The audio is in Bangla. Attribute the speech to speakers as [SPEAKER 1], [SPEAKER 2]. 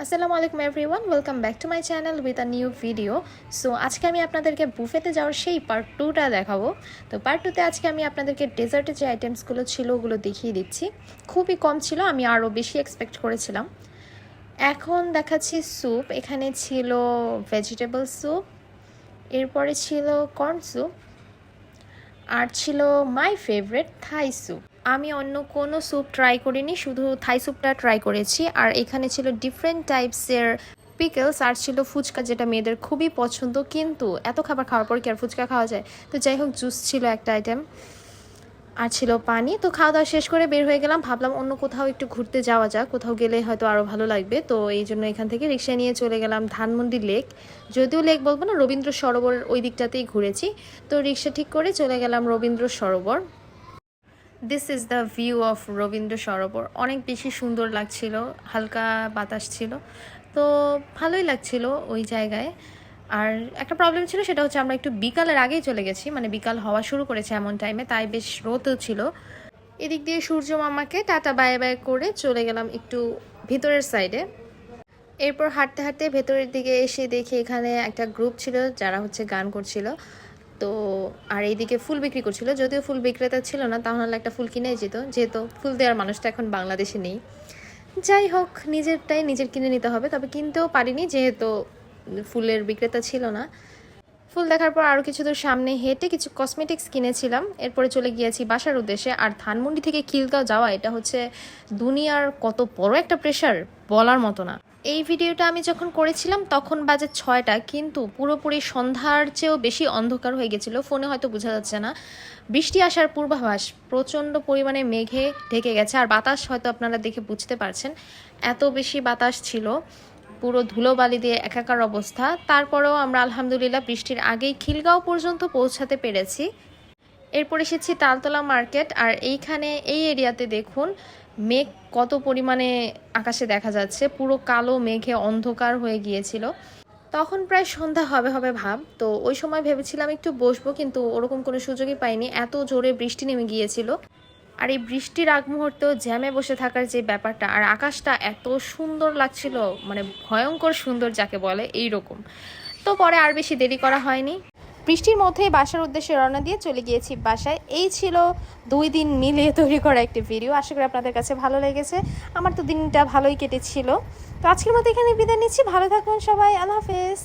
[SPEAKER 1] আসসালামু আলাইকুম everyone, welcome back to my channel with a new video. So আজকে আমি আপনাদেরকে বুফেতে যাওয়ার সেই পার্ট 2টা দেখাবো। তো পার্ট 2তে আজকে আমি আপনাদেরকে ডেজার্টের যে আইটেমসগুলো ছিল ওগুলো দেখিয়ে দিচ্ছি। খুবই কম ছিল, আমি আরও বেশি এক্সপেক্ট করেছিলাম। এখন দেখাচ্ছি স্যুপ। এখানে ছিল ভেজিটেবল স্যুপ, এরপরে ছিল কর্ন স্যুপ, আর ছিল মাই ফেভারিট থাই স্যুপ। আমি অন্য কোনো স্যুপ ট্রাই করিনি, শুধু থাই স্যুপটা ট্রাই করেছি। আর এখানে ছিল ডিফারেন্ট টাইপসের পিকলস, আর ছিল ফুচকা, যেটা মেয়েদের খুবই পছন্দ। কিন্তু এত খাবার খাওয়ার পর কি আর ফুচকা খাওয়া যায়? তো যাই হোক, জুস ছিল একটা আইটেম, আর ছিল পানি। তো খাওয়া দাওয়া শেষ করে বের হয়ে গেলাম, ভাবলাম অন্য কোথাও একটু ঘুরতে যাওয়া যাক, কোথাও গেলে হয়তো আরও ভালো লাগবে। তো এই জন্য এখান থেকে রিক্সা নিয়ে চলে গেলাম ধানমন্ডি লেক। যদিও লেক বলবো না, রবীন্দ্র সরোবরের ওই দিকটাতেই ঘুরেছি। তো রিক্সা ঠিক করে চলে গেলাম Rabindra Sarobar. This is the view of Rabindra Sarobar. অনেক বেশি সুন্দর লাগছিল, হালকা বাতাস ছিল, তো ভালোই লাগছিল ওই জায়গায়। আর একটা প্রবলেম ছিল, সেটা হচ্ছে আমরা একটু বিকালের আগেই চলে গেছি, মানে বিকাল হওয়া শুরু করেছে এমন টাইমে, তাই বেশ রোদও ছিল। এদিক দিয়ে সূর্য মামাকে টাটা বাই বাই করে চলে গেলাম একটু ভিতরের সাইডে। এরপর হাঁটতে হাঁটতে ভেতরের দিকে এসে দেখি এখানে একটা গ্রুপ ছিল যারা হচ্ছে গান করছিল। তো আর এইদিকে ফুল বিক্রি করছিল, যদিও ফুল বিক্রেতা ছিল না, তাহলে একটা ফুল কিনে যেত, যেহেতু ফুল দেওয়ার মানুষটা এখন বাংলাদেশে নেই। যাই হোক, নিজেরটাই নিজের কিনে নিতে হবে, তবে কিনতেও পারিনি যেহেতু ফুলের বিক্রেতা ছিল না। ফুল দেখার পর আরও কিছু দূর সামনে হেঁটে কিছু কসমেটিক্স কিনেছিলাম, এরপরে চলে গিয়েছি বাসার উদ্দেশ্যে। আর ধানমন্ডি থেকে খিলগাঁও যাওয়া, এটা হচ্ছে দুনিয়ার কত বড় একটা প্রেশার, বলার মতো না। এই ভিডিওটা আমি যখন করেছিলাম তখন বাজে 6টা, কিন্তু পুরোপুরি সন্ধ্যার চেয়েও বেশি অন্ধকার হয়ে গেছিলো, ফোনে হয়তো বোঝা যাচ্ছে না। বৃষ্টি আসার পূর্বাভাস, প্রচণ্ড পরিমাণে মেঘে ঢেকে গেছে, আর বাতাস হয়তো আপনারা দেখে বুঝতে পারছেন, এত বেশি বাতাস ছিল, পুরো ধুলোবালি দিয়ে একাকার অবস্থা। তারপরেও আমরা আলহামদুলিল্লাহ বৃষ্টির আগেই খিলগাঁও পর্যন্ত পৌঁছাতে পেরেছি। এরপর এসেছি তালতলা মার্কেট, আর এইখানে এই এরিয়াতে দেখুন মেঘ কত পরিমাণে আকাশে দেখা যাচ্ছে, পুরো কালো মেঘে অন্ধকার হয়ে গিয়েছিল। তখন প্রায় সন্ধ্যা হবে হবে ভাব। তো ওই সময় ভেবেছিলাম একটু বসবো, কিন্তু ওরকম কোনো সুযোগই পাইনি, এত জোরে বৃষ্টি নেমে গিয়েছিল। আর এই বৃষ্টির আগ মুহূর্তেও জ্যামে বসে থাকার যে ব্যাপারটা, আর আকাশটা এত সুন্দর লাগছিল, মানে ভয়ঙ্কর সুন্দর যাকে বলে, এই রকম। তো পরে আর বেশি দেরি করা হয়নি, বৃষ্টির মধ্যেই বাসার উদ্দেশ্যে রওনা দিয়ে চলে গিয়েছি বাসায়। এই ছিল 2 দিন মিলিয়ে তৈরি করা একটি ভিডিও, আশা করি আপনাদের কাছে ভালো লেগেছে। আমার তো দিনটা ভালোই কেটেছিল। তো আজকের মতো এখানে বিদায় নিচ্ছি, ভালো থাকুন সবাই, আল্লাহ হাফেজ।